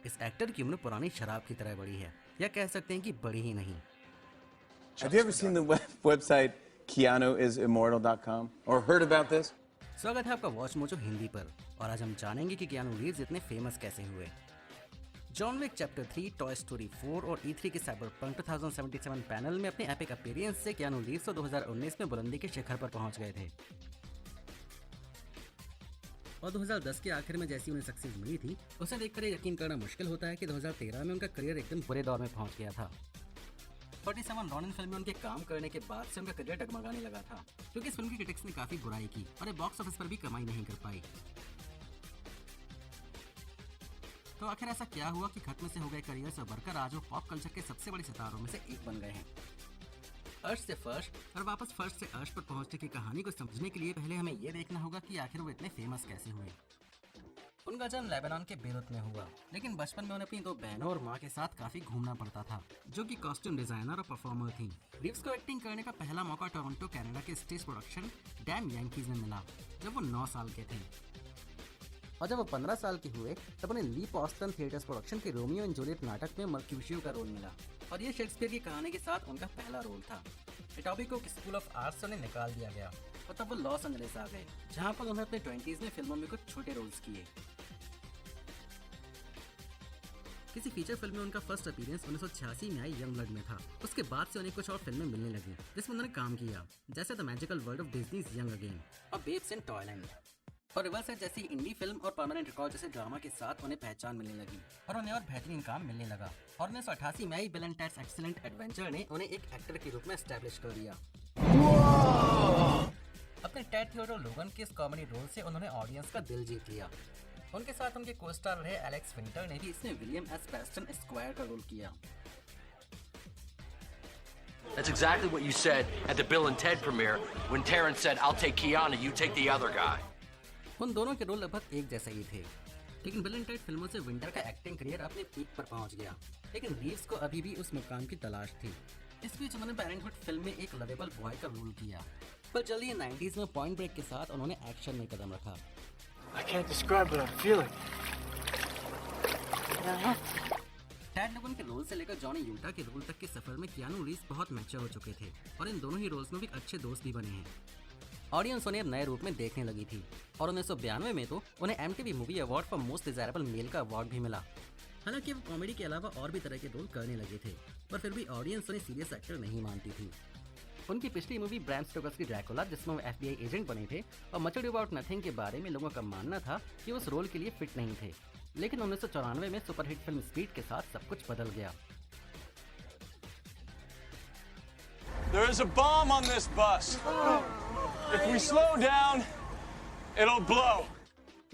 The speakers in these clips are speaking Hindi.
इस एक्टर की उम्र पुरानी शराब की तरह बड़ी है, या कह सकते हैं कि बड़ी ही नहीं। Have you ever seen the website KeanuIsImmortal.com or heard about this? स्वागत है आपका वॉच मोजो हिंदी पर, और आज हम जानेंगे कि कियानू रीव्स इतने फेमस कैसे हुए। John Wick chapter 3, Toy Story 4 और E3 के साइबरपंक 2077 पैनल में अपने एपिक अपीयरेंस से कियानू रीव्स 2019 में बुलंदी के शिखर पर पहुंच गए थे। और 2010 के आखिर में जैसी उन्हें सक्सेस मिली थी, उसे देखकर यकीन करना मुश्किल होता है कि 2013 में उनका करियर एकदम बुरे दौर में पहुंच गया था। 47 रॉनिन फिल्म में उनके काम करने के बाद से उनका करियर डगमगाने लगा था, क्योंकि इस फिल्म की क्रिटिक्स ने काफी बुराई की और ये बॉक्स ऑफिस पर भी कमाई नहीं कर पाई। तो आखिर ऐसा क्या हुआ कि खत्म से हो गए करियर से बढ़कर आज वो पॉप कल्चर के सबसे बड़े सितारों में से एक बन गए हैं। अर्श से फर्श और वापस फर्श से अर्श पर पहुंचने की कहानी को समझने के लिए पहले हमें ये देखना होगा कि आखिर वो इतने फेमस कैसे हुए। उनका जन्म लेबनान के बेरूत में हुआ, लेकिन बचपन में उन्हें अपनी 2 बहनों और माँ के साथ काफी घूमना पड़ता था, जो कि कॉस्ट्यूम डिजाइनर और परफॉर्मर थी। रीव्स को एक्टिंग करने का पहला मौका टोरंटो कनाडा के स्टेज प्रोडक्शन डैम यांकीज में मिला, जब वो 9 साल के थे। और जब वो 15 साल के हुए तब उन्हें ली ऑस्टन थिएटर्स प्रोडक्शन के रोमियो एंड जूलियट नाटक में मर्क्यूशियो का रोल मिला, और ये शेक्सपियर की कहानी के साथ उनका पहला रोल था। एटोबिकोक स्कूल ऑफ आर्ट्स से उन्हें निकाल दिया गया और तब वो लॉस एंजलिस आ गए, जहाँ पर उन्होंने अपने 20s में फिल्मों में कुछ छोटे रोल्स किए। किसी फीचर फिल्म में उनका फर्स्ट अपीयरेंस 1986 में आई यंग ब्लड में था। उसके बाद से उन्हें कुछ और फिल्में मिलने लगी जिसमें उन्होंने काम किया, जैसे the magical world of डिज्नीज young again और बेब्स इन टॉयलैंड। और रिवर्साइड जैसी इंडी फिल्म और परमानेंट रिकॉर्ड जैसे ड्रामा के साथ उन्हें पहचान मिलने लगी और उन्हें और बेहतरीन काम मिलने लगा। और 1988 में आई Bill and Ted's excellent adventure ने उन्हें एक एक्टर के रूप में एस्टैब्लिश कर दिया। अपने टेड थियोडोर लोगन के इस कॉमेडी रोल से उन्होंने ऑडियंस का दिल जीत लिया। उनके साथ उनके को-स्टार रहे एलेक्स विंटर ने भी इसमें विलियम एस पेस्टन एस्क्वायर का रोल किया। That's exactly what you said at the Bill and Ted premiere when Terrence said, "I'll take Keanu, you take the other guy." उन दोनों के रोल लगभग एक जैसे ही थे, लेकिन बिल एंड टेड फिल्मों से विंटर का एक्टिंग करियर अपने पीक पर पहुंच गया, लेकिन रीव्स को अभी भी उस मुकाम की तलाश थी। इस बीच उन्होंने पेरेंटहुड फिल्म में एक लवेबल बॉय का रोल किया, पर जल्दी 90s में पॉइंट ब्रेक के साथ उन्होंने एक्शन में कदम रखा। I can't describe what I'm feeling. टैड लोगन के रोल से लेकर जॉनी यूटा के रोल तक के सफर में कियानू रीव्स बहुत मैच्योर हो चुके थे और इन दोनों ही रोल्स में भी अच्छे दोस्त भी बने हैं। ऑडियंस उन्हें अब नए रूप में देखने लगी थी और 1992 में तो उन्हें MTV movie award for most desirable male का अवार्ड भी मिला। हालांकि वो कॉमेडी के अलावा और भी तरह के रोल करने लगे थे, पर फिर भी ऑडियंस उन्हें सीरियस एक्टर नहीं मानती थी। उनकी पिछली मूवी ब्रैम स्टोकर्स की ड्रैकुला, जिसमें वो FBI एजेंट बने थे, और मच अडू अबाउट नथिंग के बारे में लोगों का मानना था कि वो उस रोल के लिए फिट नहीं थे। लेकिन 1994 में सुपरहिट फिल्म स्पीड के साथ सब कुछ बदल गया। There is a bomb on this bus. If we slow down, it'll blow.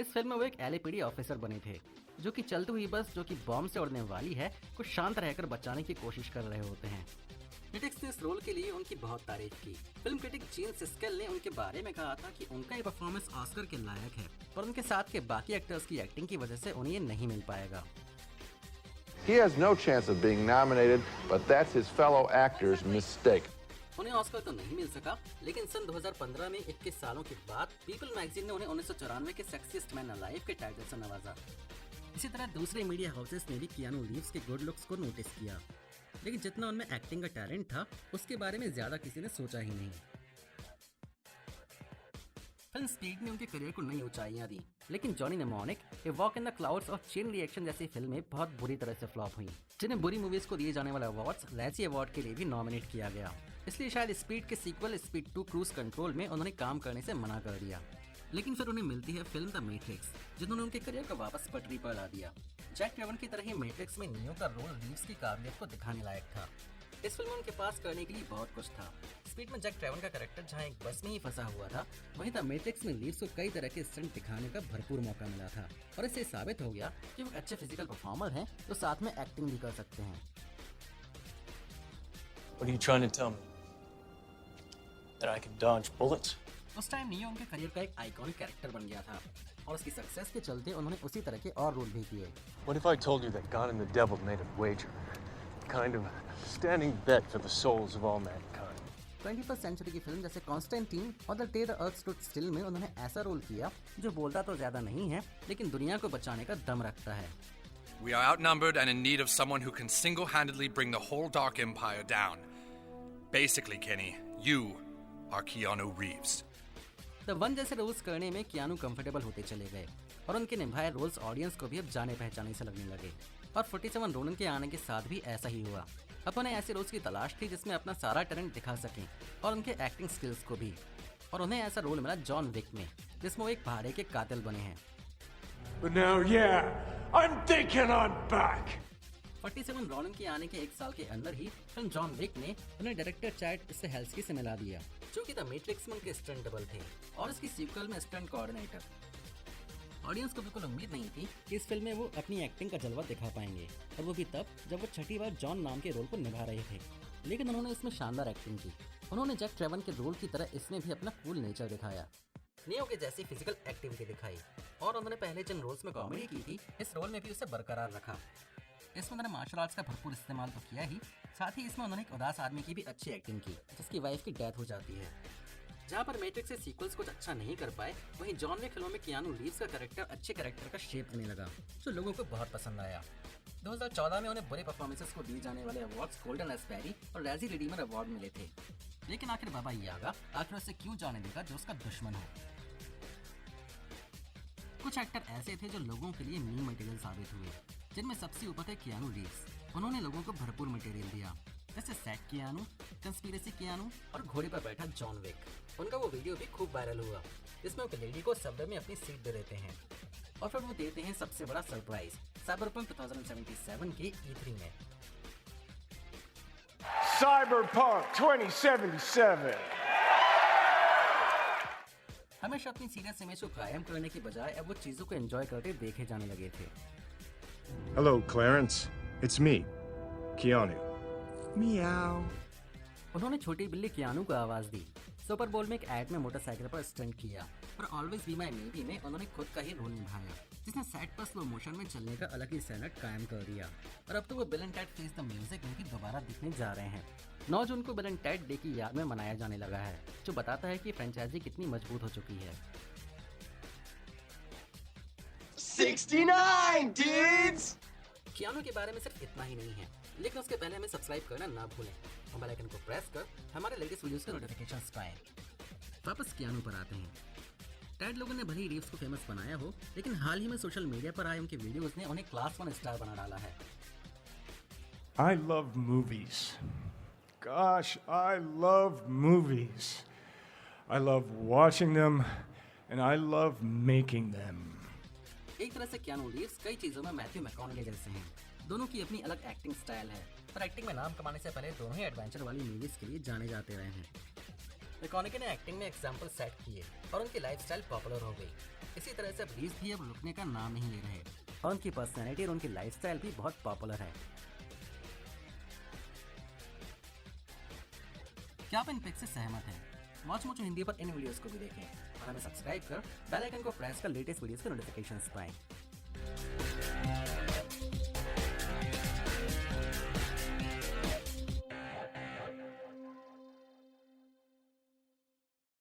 इस फिल्म में वो एक LAPD ऑफिसर बने थे, जो कि चलती हुई बस जो कि बॉम्ब से उड़ने वाली है को शांत रहकर बचाने की कोशिश कर रहे होते हैं। क्रिटिक्स ने इस रोल के लिए उनकी बहुत तारीफ की। फिल्म क्रिटिक जीन सिस्केल ने उनके बारे में कहा था कि उनका ये परफॉर्मेंस ऑस्कर के लायक है, पर उनके साथ के बाकी एक्टर्स की एक्टिंग की वजह से उन्हें ये नहीं मिल पाएगा। He has no chance of being nominated, but that's his fellow actors' mistake. उन्हें ऑस्कर तो नहीं मिल सका, लेकिन सन 2015 में 21 सालों के बाद पीपल मैगजीन ने उन्हें 1994 के सेक्सिएस्ट मैन अलाइव के टाइटल से नवाजा। इसी तरह दूसरे मीडिया हाउसेस ने भी कियानू रीव्स के गुड लुक्स को नोटिस किया, लेकिन जितना उनमें एक्टिंग का टैलेंट था उसके बारे में ज्यादा किसी ने सोचा ही नहीं। फिल्म स्पीड ने उनके करियर को नई ऊंचाइयां दी, लेकिन Johnny mnemonic, a walk in the clouds और चेन रिएक्शन जैसी फिल्में बहुत बुरी तरह से फ्लॉप हुई, जिन्हें बुरी मूवीज को दिए जाने वाले अवार्ड्स रैजी अवार्ड के लिए भी नॉमिनेट किया गया। इसलिए शायद स्पीड के सीक्वल स्पीड 2 क्रूज कंट्रोल में उन्होंने काम करने से मना कर दिया। लेकिन फिर उन्हें मिलती है फिल्म द मैट्रिक्स, जिन्होंने उनके करियर को वापस पटरी पर ला दिया। जैक ट्रेवन की तरह ही मैट्रिक्स में नियो का रोल रीव्स की काबिलियत को दिखाने लायक था। इस फिल्म में उनके पास करने के लिए बहुत कुछ था। स्पीड में जैक ट्रेवन का कैरेक्टर जहां एक बस में ही फंसा हुआ था, वहीं द मैट्रिक्स में रीव्स को कई तरह के स्टंट दिखाने का भरपूर मौका मिला था, और इससे साबित हो गया कि वो अच्छे फिजिकल परफॉर्मर हैं तो साथ में एक्टिंग भी कर सकते हैं। What are you trying to tell me? That I can dodge bullets? उस टाइम नियो उनके करियर का एक आइकॉनिक कैरेक्टर बन गया था, और उसकी सक्सेस के चलते उन्होंने उसी तरह के और रोल भी किए। What if I told you that God and the devil made a wager? Kind of standing bet for the souls of all mankind. 21st century की फिल्म जैसे कॉन्स्टेंटीन और The Day the Earth Stood Still में उन्होंने ऐसा रोल किया जो बोलता तो ज्यादा नहीं है, लेकिन दुनिया को बचाने का दम रखता है। We are outnumbered and in need of someone who can single-handedly bring the whole Dark Empire down. Basically, Kenny, you are Keanu Reeves. The one जैसे रोल्स करने में कियानू कंफर्टेबल होते चले गए और उनके निभाए रोल्स ऑडियंस को भी अब जाने पहचाने से लगने लगे। और 47 रोलन के आने के साथ भी ऐसा ही हुआ। अब उन्हें ऐसे रोल्स की तलाश थी जिसमें अपना सारा टैलेंट दिखा सकें और उनके एक्टिंग स्किल्स को भी। और उन्हें ऐसा रोल मिला जॉन विक में, जिसमें वो एक पहाड़ी के कातिल बने हैं। But now, yeah, I'm thinking I'm back. 47 Rolan के आने के एक साल के अंदर ही फिल्म जॉन विक ने उन्हें डायरेक्टर चैड स्टेहेल्स्की से मिला दिया, जो कि द मैट्रिक्स में उनके स्टंट डबल थे और इसकी सीक्वल में स्टंट कोऑर्डिनेटर। ऑडियंस को बिल्कुल उम्मीद नहीं थी कि इस फिल्म में वो अपनी एक्टिंग का जलवा दिखा पाएंगे, और वो भी तब जब वो छठी बार जॉन नाम के रोल को निभा रहे थे। लेकिन उन्होंने इसमें शानदार एक्टिंग की। उन्होंने जैक ट्रेवन के रोल की तरह इसमें भी अपना कूल नेचर दिखाया, नियो के जैसी फिजिकल एक्टिविटी दिखाई, और उन्होंने पहले जिन रोल्स में कॉमेडी की थी इस रोल में भी उसे बरकरार रखा। इसमें उन्होंने मार्शल आर्ट्स का भरपूर इस्तेमाल तो किया ही, साथ ही इसमें उन्होंने एक उदास आदमी की भी अच्छी एक्टिंग की जिसकी वाइफ की डेथ हो जाती है। जहाँ पर मैट्रिक्स से सीक्वल्स कुछ अच्छा नहीं कर पाए, वहीं जॉन विक फिल्मों में कियानू रीव्स का कैरेक्टर अच्छे कैरेक्टर का शेप देने लगा, जो लोगों को बहुत पसंद आया। 2014 में उन्हें बुरे परफॉर्मेंसेस को दिए जाने वाले अवार्ड्स गोल्डन रेस्पेरी और रैजी रिडीमर अवार्ड मिले थे। लेकिन आखिर बाबा यागा आखिर उसे क्यों जाने देगा जो उसका दुश्मन हो। कुछ एक्टर ऐसे थे जो लोगों के लिए मीम मटेरियल साबित हुए, जिनमें सबसे ऊपर थे कियानू रीव्स। उन्होंने लोगों को भरपूर मटेरियल दिया, जैसे सैक कियानू, कंस्पिरेसी कियानू और घोड़े पर बैठा जॉन विक। उनका वो वीडियो भी खूब वायरल हुआ, जिसमें वो लेडी को सबवे में अपनी सीट दे देते हैं और फिर वो देते हैं सबसे बड़ा सरप्राइज साइबरपंक 2077 के E3 में। Cyberpunk 2077. हमेशा अपनी सीरियस इमेज को कायम करने की बजाय अब वो चीजों को एंजॉय करते देखे जाने लगे थे। Hello, Clarence. It's me, Keanu. Meow. उन्होंने छोटी बिल्ली कियानू को आवाज दी, सुपर बोल में एक एड में मोटरसाइकिल पर स्टंट किया, और ऑलवेज बी माई मेबी में उन्होंने खुद का ही रोल निभाया, जिसने सेट पर स्लो मोशन में चलने का अलग ही स्टैंडर्ड कायम कर दिया। और अब तो वो bill and Ted face the music में भी दोबारा दिखने जा रहे हैं। 9 जून को बिल एंड टेड डे की याद में मनाया जाने लगा है, जो बताता है कि फ्रेंचाइजी कितनी मजबूत हो चुकी है। 69 dudes. कियानू के बारे में सिर्फ इतना ही नहीं है, लेकिन उसके पहले हमें सब्सक्राइब करना ना भूलें और बेल आइकन को प्रेस कर हमारे लेटेस्ट वीडियोस के नोटिफिकेशंस पाएं। वापस कियानू पर आते हैं। टेड लोगों ने भले ही रीव्स को फेमस बनाया हो, लेकिन हाल ही में सोशल मीडिया पर आए उनके वीडियोस ने उन्हें क्लास 1 स्टार बना डाला है। I love movies. Gosh, I love movies. I love watching them and I love making them. एक तरह से कियानू रीव्स कई चीजों में मैथ्यू मैककॉनॉगी जैसे हैं। दोनों की अपनी अलग एक्टिंग स्टाइल है, पर एक्टिंग में नाम कमाने से पहले दोनों ही एडवेंचर वाली मूवीज के लिए जाने जाते रहे हैं। मैककॉनॉगी ने एक्टिंग में एग्जाम्पल सेट किए और उनकी लाइफस्टाइल पॉपुलर हो गई। इसी तरह से रीव्स भी अब रुकने का नाम नहीं ले रहे और उनकी पर्सनैलिटी और उनकी लाइफस्टाइल भी बहुत पॉपुलर है। क्या आप इन पिक्स से सहमत हैं? वॉच मोचो हिंदी पर इन वीडियोस को भी देखें और हमें सब्सक्राइब कर बेल आइकन को प्रेस कर लेटेस्ट वीडियोस के नोटिफिकेशंस पाएं।